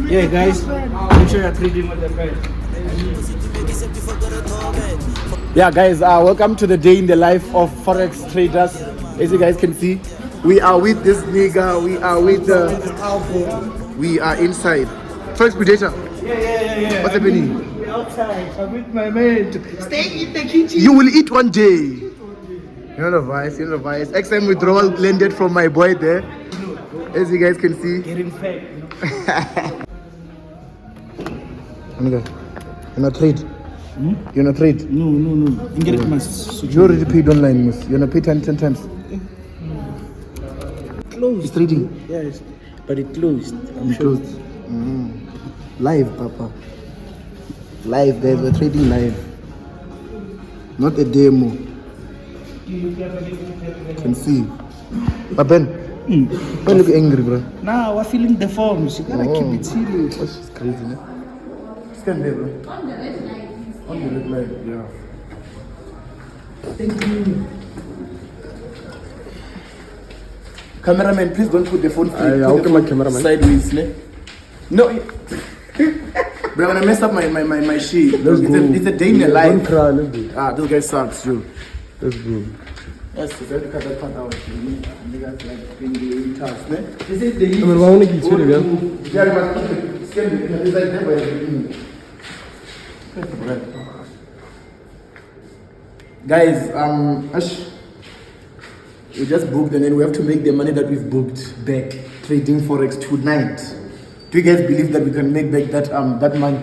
Yeah, guys, make sure you're trading with the guys. Yeah, guys, welcome to the day in the life of Forex traders. As you guys can see, we are with this nigga, we are inside. Forex Predator. Yeah. What's happening? We're outside. I'm with my mate. Stay in the kitchen. You will eat one day. You know the vice. XM withdrawal landed from my boy there. As you guys can see. Getting fat, you know. Amiga, you're not trade. You're not trade. No. You already paid online, miss. You're not paid 10 times. Closed. It's trading. Yes, but it closed. It closed. Live, Papa. Live, guys. We're trading live. Not a demo. You can see. But Ben, Ben look angry, bro. Now we're feeling the forms. You gotta keep it serious. That's crazy, man. Scan there, bro. On the red light. On the red light, yeah. Thank you. Cameraman, please don't put the phone straight. How come my cameraman? Sideways, ne? No. But I'm gonna mess up my shit. It's a day in the life. Don't cry, let's go. This guy sucks, too. Let's go. Yes, so cut that part out. Niggas like being the task, ne? Is it the I mean, why won't you get it, Yeah, you must scan it. It's like that way. Guys, we just booked and then we have to make the money that we've booked back trading Forex tonight. Do you guys believe that we can make back that money?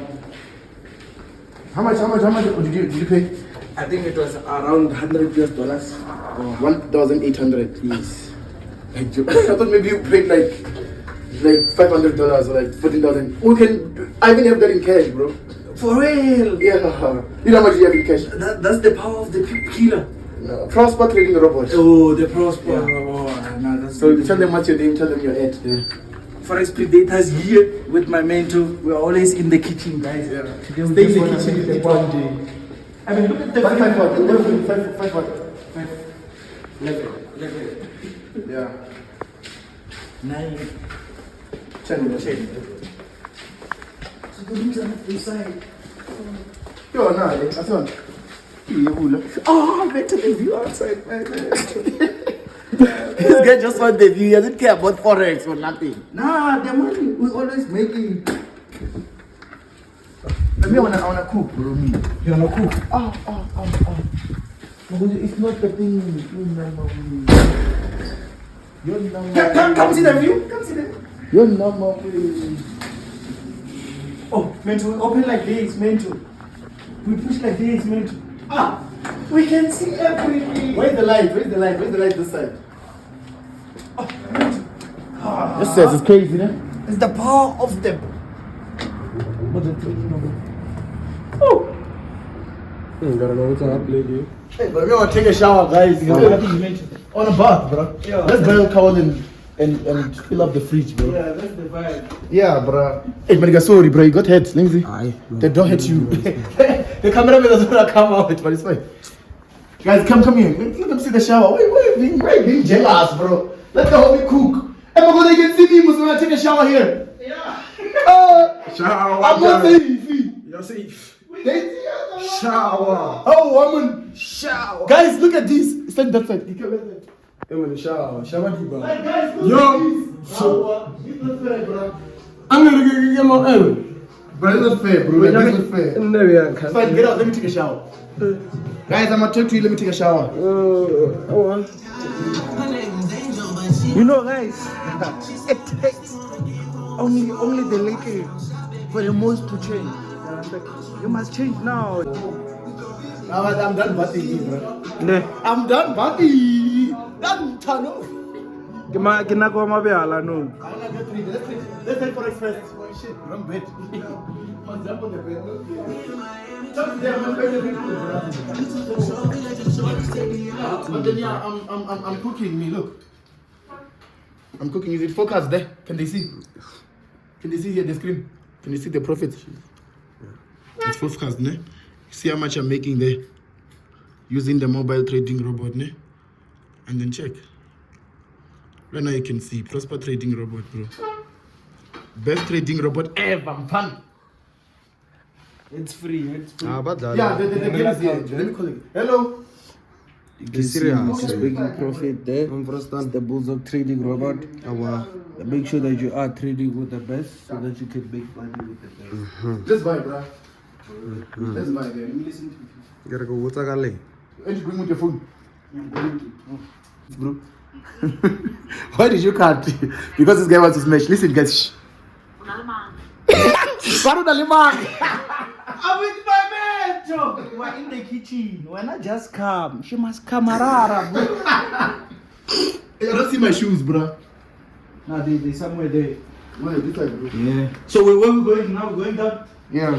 How much did you pay? I think it was around $100 US. 1,800. Yes. I thought maybe you paid like $500 or like 14,000. I even have that in cash, bro. For real? Yeah. You know how much you have in cash? That's the power of the killer. No. Prosper trading the robot. Oh, the prosper. Yeah. Oh, no, that's So tell them what's your name, tell them your ad there. Forex Predators here with my mentor. We're always in the kitchen, guys. Yeah. Today we Stay in just the wanna kitchen make with it the one day. I mean, look at the 5 what? 11. Yeah. 9. 10. So the rooms are not inside. Yo, no, that's one. Oh, better the view outside, man. This guy just want the view. He doesn't care about Forex or nothing. Nah, the money we always making. Me, I wanna cook, bro. Me. You wanna cook? It's not the thing. Come see the view. Come see the view. Your number. Oh, mentor, we open like this, mentor. We push like this, mentor. We can see everything. Where's the light? This side. This says it's crazy, né? It's the power of the. Oh! Gotta know what's up, lady. Hey, but we wanna take a shower, guys. On a bath, bro. Yeah. Let's buy a towel and fill up the fridge, bro. Yeah, that's the vibe. Yeah, bro. Hey, man, sorry, bro. You got hit. Let me see. They don't hit you. The cameraman doesn't wanna come out, but it's fine. Guys, come here. Let them see the shower. Why are you being jealous, bro? Let the homie cook. Hey, my God, they can see me. Must wanna take a shower here. Yeah. Shower. I'm not safe. You're safe. They see us. Shower. Oh, woman. Shower. Guys, look at this. Stand that side. I'm in the shower. Shower diva. Guys, look Yo. at this. Shower. It's not fair, bro. I'm gonna get my own. But it's not fair, bro. Like, it's not fair. No, yeah, can't. Fine, get out. Let me take a shower. Guys, I'm gonna talk to you. Let me take a shower. You know, guys, it takes only the little for the most to change. You must change now. Now I'm done bathing, bro. Ne. I'm done bathing. Done turn off. Ke na go mabela no. Let's take Forex first. Oh shit, wrong bed. I'll jump on the bed. Jump there, I'm going to be cool, bro. But then yeah, I'm cooking me. Look, I'm cooking. Is it focused there? Can they see? Can they see here the screen? Can you see the profit? It's focused, ne? See how much I'm making there using the mobile trading robot, ne? And then check. Right now you can see Prosper Trading Robot, bro. Best trading robot ever, fun. It's free. It's free. But Yeah, the game is here. Let me call it. Hello. You can see it's making profit there. It's the bulldog trading robot. Make sure that you are trading with the best so that you can make money with the best. Let's buy, bro. Let's buy there. Let me listen to you. You gotta go. What's a galley? And you bring with your phone. Bro. Why did you cut? Because this guy wants to smash. Listen, guys. Shh. I'm with my man. We're in the kitchen. When I just come, she must come around, bro. Hey, I don't see my shoes, bro. Nah, they somewhere there. Where? This side, bro. Yeah. So where we going now? We're going down. Yeah. Are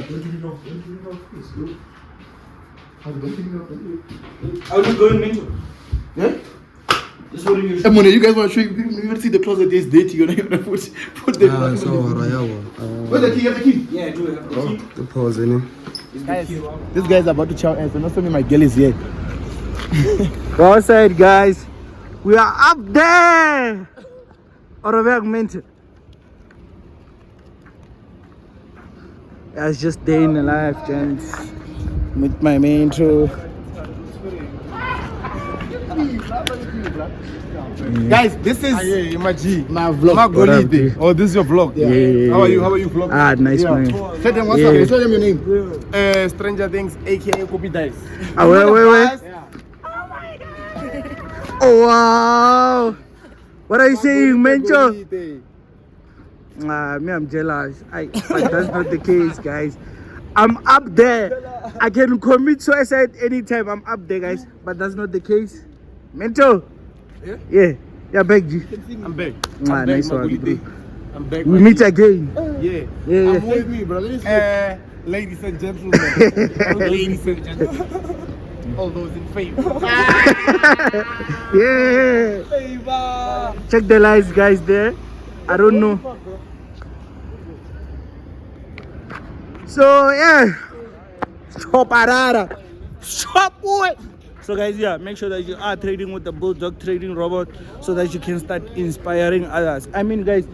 you going, Minto? Yeah? Just holding your shoes. Hey, Mone, you guys want to show you? You want to see the closet is dirty. You're not going to put the. Where's the key? You have the key? Yeah, I do have the key. The pause in it. Guys, this guy is about to chow and so not only my girl is here. Go outside, guys. We are up there. Minto. It's just day in the life, gents. With my Minto. Guys, this is my vlog. Oh, this is your vlog? Yeah. How are you vlog? Ah, nice man. Tell them what's up. Tell them your name. Stranger Things, aka Copy Dice. Ah, wait. Oh, wow. What are you saying, Mencho? Me, I'm jealous. But that's not the case, guys. I'm up there. I can commit suicide anytime. I'm up there, guys. But that's not the case. Mencho? Yeah, back, G. I'm back. Nice one, bro. I'm back. We meet again. Yeah. I'm with me, bro. Ladies and gentlemen. Ladies and gentlemen. All those in favor. Yeah. Check the lights, guys, there. I don't know. So, yeah. Stop, Arara. Stop, boy. So guys, make sure that you are trading with the bulldog trading robot so that you can start inspiring others. I mean, guys,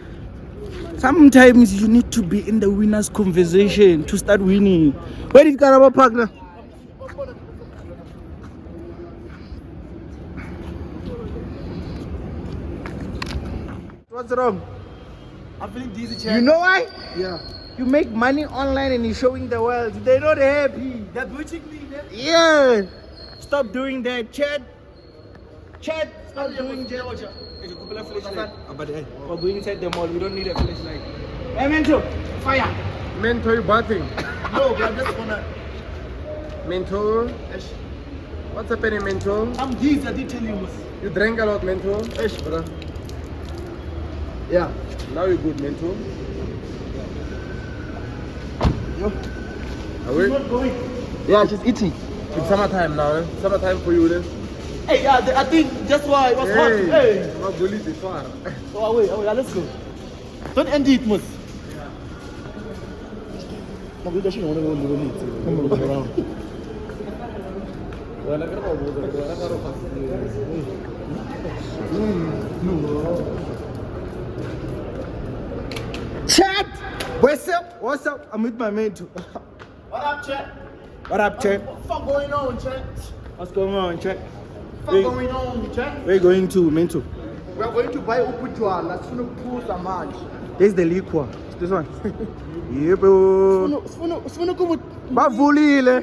sometimes you need to be in the winner's conversation to start winning. Where did Karaba park now? What's wrong? I'm feeling dizzy, chair. You know why? Yeah. You make money online and you're showing the world. They're not happy. They're watching me, man. Yeah. Stop doing that, Chad. Stop doing that. We're going inside the mall. We don't need a flashlight. Hey, Mento, fire. Mentor, you batting. No, but I'm just gonna. Mentor. What's happening, Mentor? I'm dizzy, I did tell you. You drank a lot, Mentor. Brother. Yeah. Now you're good, Mentor. Are we? Not going. Yeah, she's eating. It's summertime now, eh? Summertime for you, then. Hey, I think that's why it was hot. Hey. My bullies is far. Oh, wait, let's go. Don't end it, Mus. Chat! What's up? I'm with my mate too. What up, chat? What up, Chat? What the fuck going on, chat? What's going on, Chat? What the fuck going on, chat? Where you going to, Mento? We are going to buy Uputwa. Let's pull some match. There's the liquor. This one. Yeah, bro. Bavulile.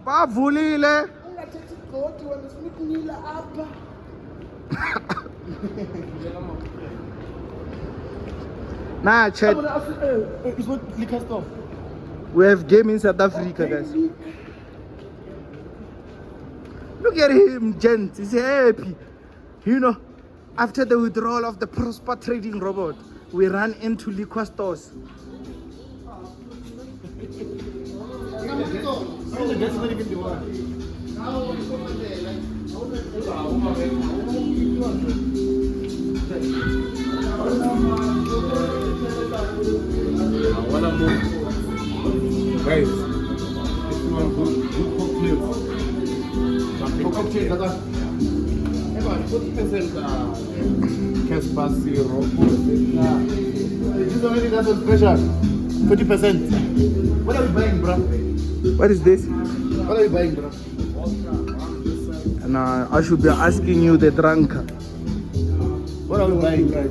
Bavulile. Nah, Chat. It's what liquor store. We have game in South Africa, guys. Look at him, gents. He's happy. You know, after the withdrawal of the Prosper Trading Robot, we ran into liquor stores. Guys, if you want good cocktails, 40% Casper zero. This is already that's on special. 40%. What are we buying, bro? What is this? What are you buying, bro? And I should be asking you the drunk. What are we buying, bro?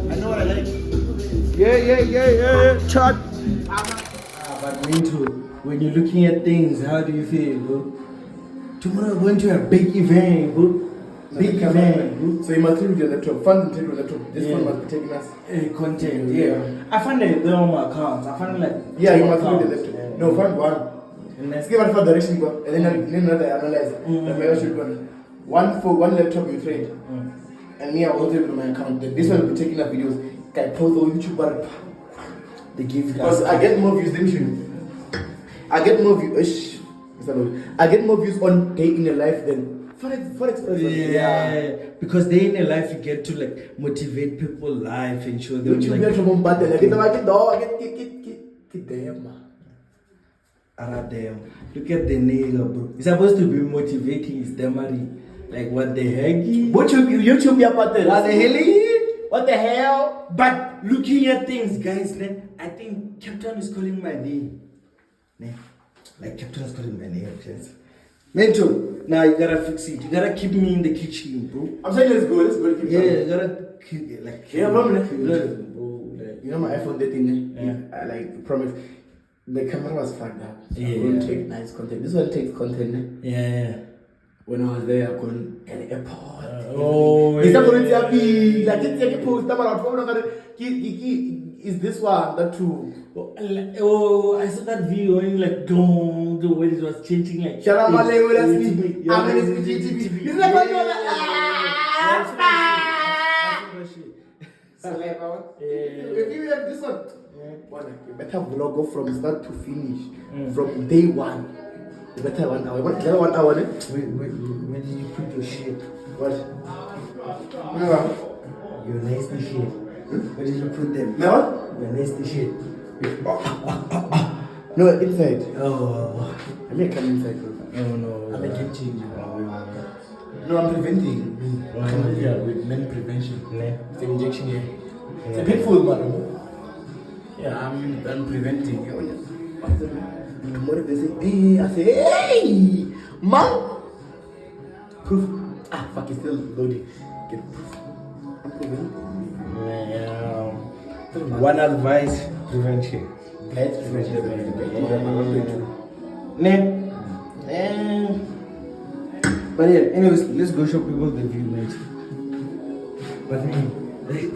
I know what I like. Yeah. Chat. But Minto, when you're looking at things, how do you feel, bro? Tomorrow we're going to a big event, bro. Big event, bro. So you must read your laptop. Fund and take your laptop. This one must be taking us. Content, yeah. I find that they're on my accounts. I find like Yeah, you must read the accounts. laptop. No, fund one. And Let's that's give it for direction, go. And then another analyze. Then maybe I should go. One laptop you trade. And me, I will trade on my account. Then this one will be taking up videos. Can post on YouTube, but they give you because I get more views. Let me show you. I get more views. I get more views on day in a life than Forex. Yeah, because day in a life you get to like motivate people life and show them YouTube like get them. Damn. Look at the nigga, bro. It's supposed to be motivating his damari. Like what the heck? YouTube what the hell? What the hell? But looking at things, guys, I think Captain is calling my name. Like Captain is calling my name, guys. Mental, now you gotta fix it. You gotta keep me in the kitchen, bro. I'm saying let's go. Yeah, you gotta keep it like. Yeah, bro. Like, you know my iPhone that thing. Yeah. I like promise. The camera was fucked up. So Yeah. I couldn't take nice content. This one takes content. Yeah. When I was there, I couldn't get the airport. It's not going to be like it's a post. Is this one that too? Oh, I saw that video when like the way it was changing like. Shut up, Malay. That's me. Yeah, I'm in this TV. This is like what you if you have this one, you better vlog from start to finish, from day one. You better 1 hour. What? 1 hour? Where did you put your shit? What? Your nasty shit. Where did you put them? No. Your nasty shit. No, inside. Oh. I may come inside. Oh no. I may keep changing. No, I'm preventing. Yeah, with men prevention. Yeah. It's an injection here. It's a painful one. Yeah, I'm preventing. What if they say, hey? I say, hey, mom. Proof. Fuck, it's still loading. Get proof. I'm preventing. Yeah. One advice: prevention. Guys, prevention. But yeah, anyways, let's go show people the view, mate. But man,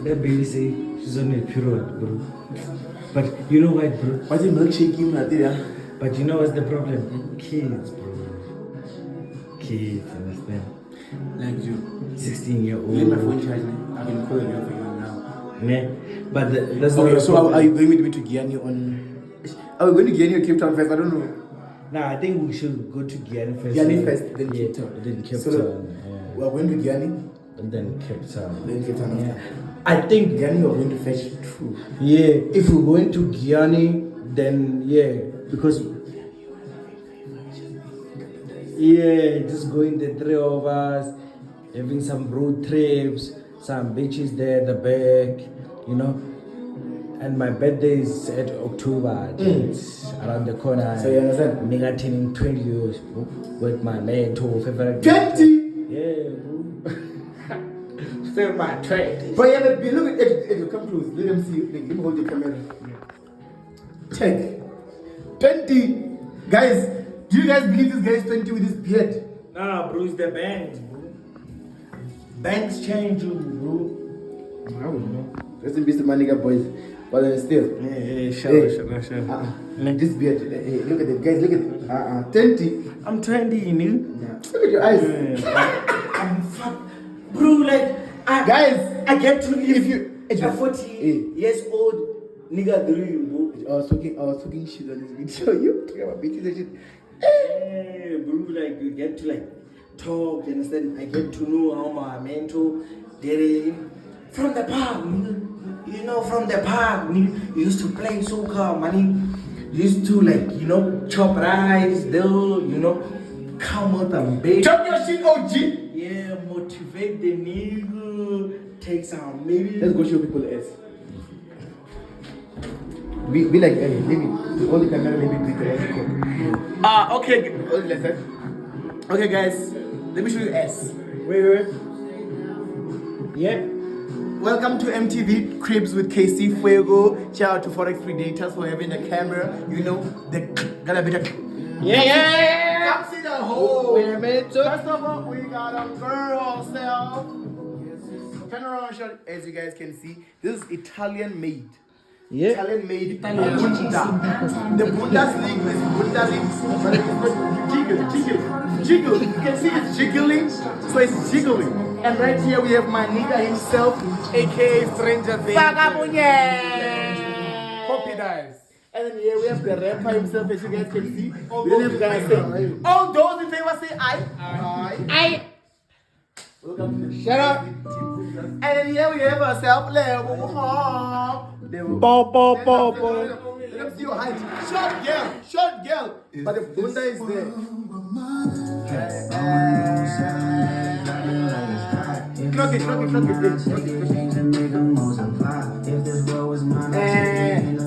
that baby say she's on a period, bro. But you know what, bro? What's the milkshake you there? But you know what's the problem? Kids, bro. Kids, understand? Like you. 16-year-old. Leave my phone charge, man. I've been calling you for you now. Yeah. But that's Okay, not so problem. are you going with me to Guyana on... Are we going to Guyana or Cape Town first? I don't know. Nah, I think we should go to Guyana first. Guyana first, then yeah, Cape Town. Then Cape So Town. we are going to Guyana, And then Cape Town. then Cape Town. Yeah. I think Guyana we are going to fetch true. yeah, if we're going to Guyana, then yeah, because yeah, just going the three of us, having some road trips, some beaches there at the back, you know. And my birthday is at October, it's around the corner. So you understand? Nigga turning 20 years, bro. With my man to favorite. 20! Yeah, bro. Say my 20. But yeah, but look at it, come close. Let them see. Let me hold the camera. Check. 20! Guys, do you guys believe this guy is 20 with his beard? Nah, bro, it's the banks, bro. Banks change you, bro. I don't know. Rest in peace to my nigga boys. But then still. Yeah, sure. This beard. Hey, look at it. Guys, look at it. 20. I'm 20, you know? Look at your eyes. I'm fuck. Bro, like, Guys, I get to if you... a 40 years old nigga Deriv, bro. I was talking shit on this video. You talking about bitches and shit. Hey, bro, like, you get to, like, talk, you understand? I get to know how my mentor did it. From the park, nigga. You know, from the park, nigga. You used to play soccer, money. You used to, like, you know, chop rice, though, you know. come out and bait. Talk your shit, OG. Yeah, motivate the nigga. Take some maybe. Let's go show people the S. Be like, hey, maybe hold the camera, maybe pick it. Okay. Listen. Okay, guys, let me show you S. Wait. Yeah. Welcome to MTV Cribs with KC Fuego. Shout out to Forex Predators for having the camera. You know, the got a bit of. Yeah. Come see the whole. Wait a minute. First of all, we got a girl herself. Turn around, shot. As you guys can see, this is Italian made. Yeah. Italian made Bunda. The Bundesliga is Bundesliga, but it's jiggle. You can see it's jiggling, so it's jiggling. And right here we have my nigga himself, aka Stranger Things. Poppy dies. And then here we have the rapper himself, as you guys can see. We don't have guys say. All those in favor say I. Welcome to the Shut up. And then here we have ourselves, level hop. Bo. Let them see your height. Short girl. But the bunda is there. Clock it.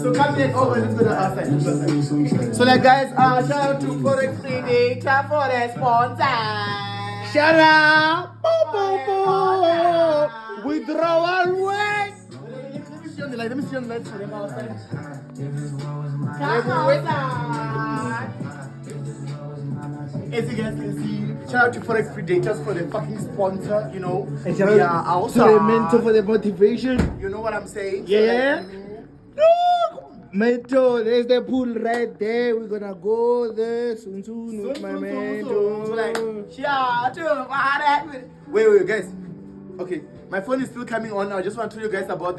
So come here over, let's go to outside. So like guys, shout out to Forex Predator for the sponsor. Shut up. Bo. Withdrawal way. Let me see on the lights for them outside. As you guys can see, shout out to Forex Predators for the fucking sponsor, you know. And We are outside. to the mentor for the motivation. You know what I'm saying? Yeah. Look, mentor, there's the pool right there. We're gonna go there soon with my mentor. So like, shout out to Wait, guys. Okay, my phone is still coming on. I just want to tell you guys about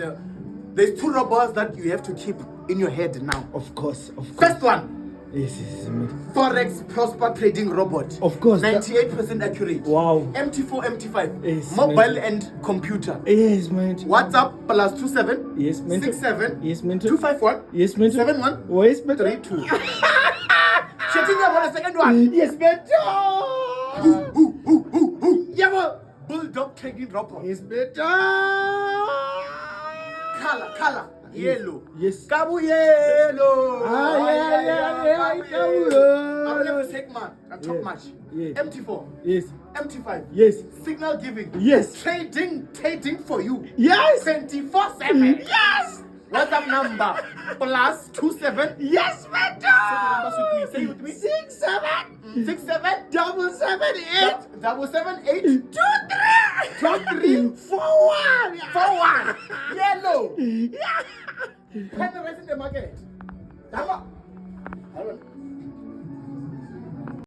there's two robots that you have to keep in your head now. Of course. First one, Yes. Forex Prosper Trading Robot. Of course. 98% accurate. Wow. MT4, MT5. Yes, Mobile man. and computer. Yes, mentor. WhatsApp plus 27. Yes, mentor. 67. Yes, mentor. 251. Yes, mentor. 71. Yes, mentor. 32. Shitting about the second one. Yes, mentor. Yeah, Bulldog Trading Robot. Yes, mentor. Color. Yellow. Yes. Kabu yellow. Yeah. I'm left take man. I'm top match. Yeah. MT4. Yes. MT5. Yes. Signal giving. Yes. Trading for you. Yes. 24/7. Yes. WhatsApp number plus 27. Yes, mentor. Say it with me. 67 67 778 778 23 41 41. Yellow. Pen the rest in the market.